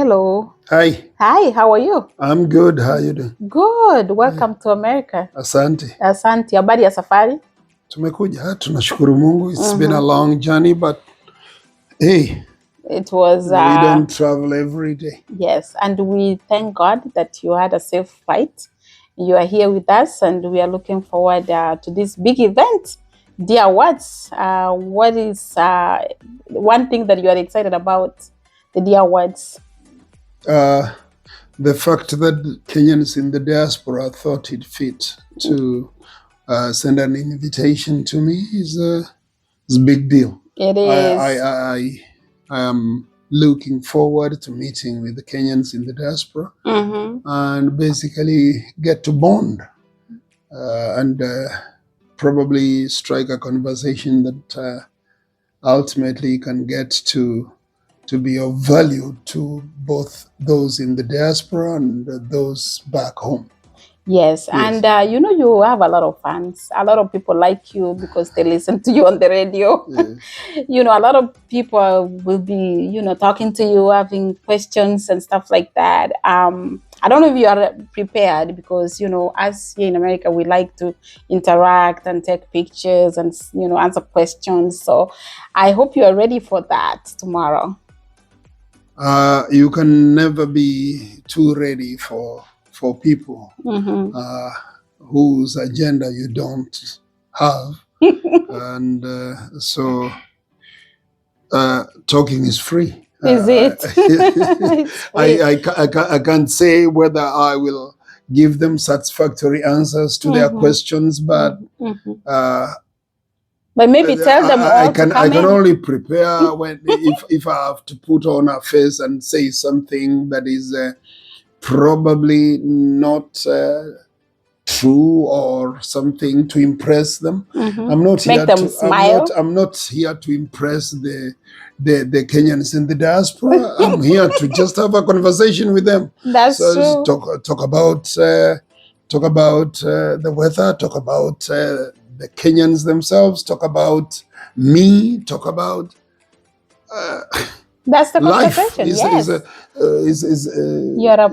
Hello. Hi, Hi, how are you? I'm good. How you doing? Good. Welcome to America. Asante. Asante. Habari ya safari? Tumekuja, tunashukuru Mungu. It's been a Mhm. long journey, but hey, It was, we don't travel every day. yes, and we thank God that you had a safe flight. You are here with us, and we are looking forward to this big event. Dear, what is one thing that you are excited about the Dear Words? Uh, the fact that Kenyans in the diaspora thought it fit to send an invitation to me is a big deal. It I, is. I, I, I am looking forward to meeting with the Kenyans in the diaspora and basically get to bond and probably strike a conversation that ultimately can get to be of value to both those in the diaspora and those back home. Yes, Yes. and you have a lot of fans. A lot of people like you because they listen to you on the radio. Yes. A lot of people will be, talking to you, having questions and stuff like that. I don't know if you are prepared because, us here in America, we like to interact and take pictures and, answer questions. So I hope you are ready for that tomorrow. You can never be too ready for people whose agenda you don't have, and so talking is free. Is it? It's free. I can't say whether I will give them satisfactory answers to their questions, but But maybe tell them all I can to come in. only prepare when if I have to put on a face and say something that is probably not true or something to impress them. I'm not Make here them to smile. I'm not here to impress the Kenyans in the diaspora. I'm here to just have a conversation with them. That's So true. talk about the weather, talk about the Kenyans themselves, talk about me, talk about That's the life. conversation. Yes. You're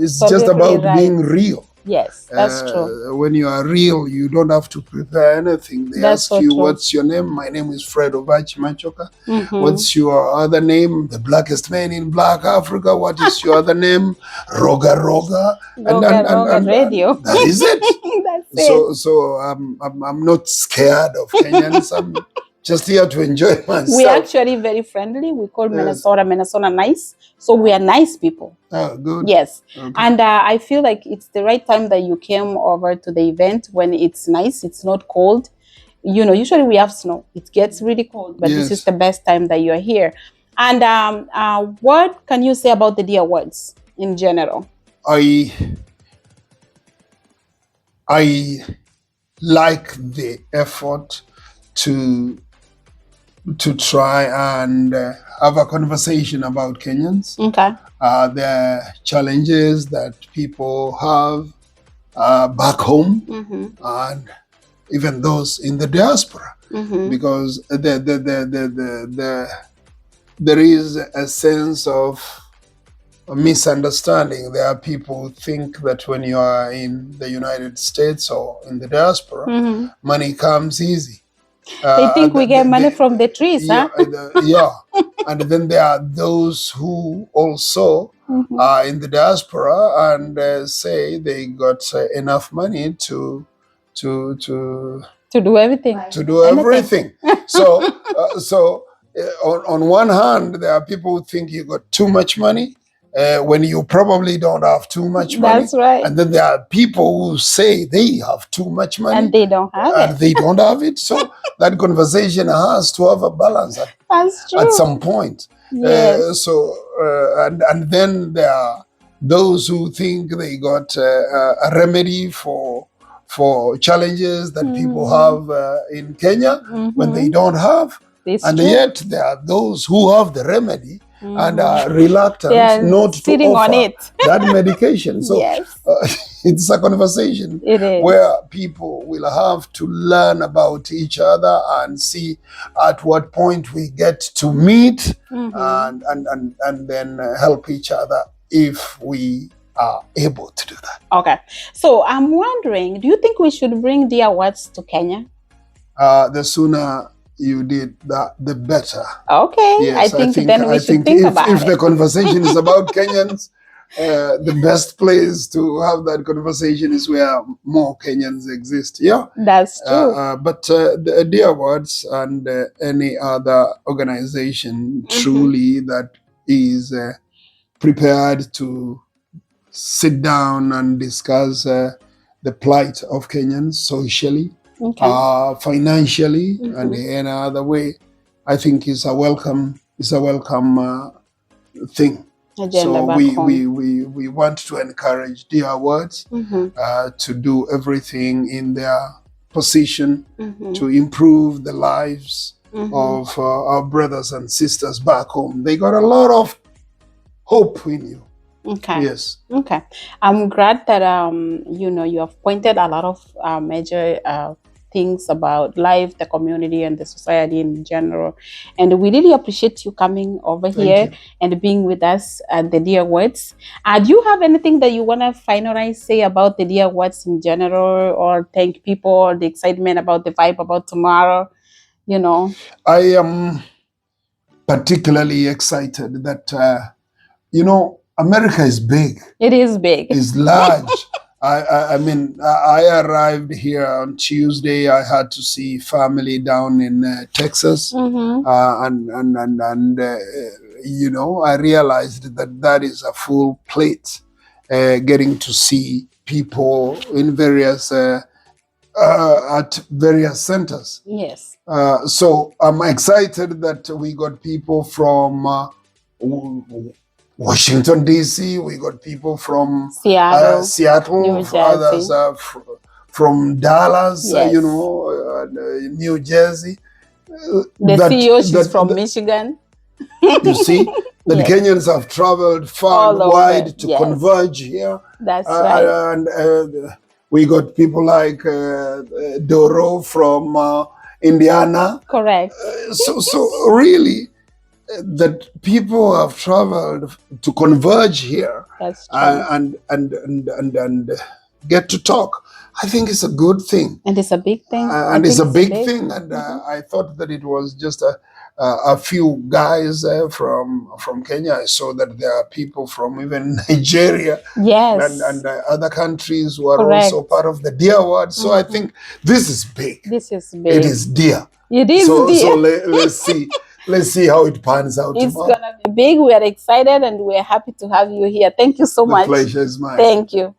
It's just absolutely about right. being real. Yes, that's true. When you are real, you don't have to prepare anything. They That's ask so you, true. what's your name? My name is Fred Machoka. What's your other name? The blackest man in Black Africa. What is your other name? Roga. Roga radio. That is it. That's So I'm not scared of Kenyans. I'm just here to enjoy myself. We're actually very friendly. We call Minnesota nice. So we are nice people. Oh, good. Yes. Okay. And I feel like it's the right time that you came over to the event when it's nice, it's not cold. Usually we have snow. It gets really cold, but this is Yes. the best time that you're here. And what can you say about the Dear Words in general? I like the effort to try and have a conversation about Kenyans, Okay. the challenges that people have back home, and even those in the diaspora, because there is a sense of a misunderstanding. There are people who think that when you are in the United States or in the diaspora, money comes easy. They think we get money from the trees, huh? Yeah. And then there are those who also are in the diaspora and say they got enough money to do everything. To do everything. So on one hand, there are people who think you got too much money when you probably don't have too much money. That's right. And then there are people who say they have too much money. And they don't have it. And they don't have it. So that conversation has to have a balance That's true. at some point. Yes. And then there are those who think they got a remedy for challenges that people have in Kenya when they don't have. And yet there are those who have the remedy and are reluctant not to offer that medication. So it's a conversation where people will have to learn about each other and see at what point we get to meet and then help each other if we are able to do that. Okay. So I'm wondering, do you think we should bring the awards to Kenya? The sooner you did that, the better. Okay. I Yes, think then we should think about if the it. conversation is about Kenyans, the best place to have that conversation is where more Kenyans exist. Yeah. That's true. But the Dear Awards and any other organization truly that is prepared to sit down and discuss the plight of Kenyans socially, Okay. financially, and in any other way, I think is a welcome thing. Agenda So back home. we want to encourage Dear Awards to do everything in their position to improve the lives of our brothers and sisters back home. They got a lot of hope in you. Okay. Yes. Okay. I'm glad that you have pointed a lot of major things about life, the community, and the society in general. And we really appreciate you coming over here and being with us at the Dear Words. Do you have anything that you want to finalize, say about the Dear Words in general, or thank people, or the excitement about the vibe about tomorrow? I am particularly excited that America is big. It is big. It's large. I mean, I arrived here on Tuesday. I had to see family down in Texas, and I realized that is a full plate. Getting to see people in various at various centers. Yes. So I'm excited that we got people from Washington, D.C., we got people from Seattle, others from Dallas, yes. New Jersey. The CEO, she's from Michigan. You see, that yes. Kenyans have traveled far and wide to yes. converge here. That's right. And we got people like Doro from Indiana. Correct. So really, that people have traveled to converge here. That's true. And get to talk. I think it's a good thing. And it's a big thing. And it's a big thing. And I thought that it was just a few guys from Kenya. I saw that there are people from even Nigeria, yes, and other countries who are also part of the Dear Awards. So I think this is big. This is big. It is dear. It is dear. So let's see. Let's see how it pans out it's tomorrow. It's gonna be big. We are excited and we're happy to have you here. Thank you so much. The pleasure is mine. Thank you.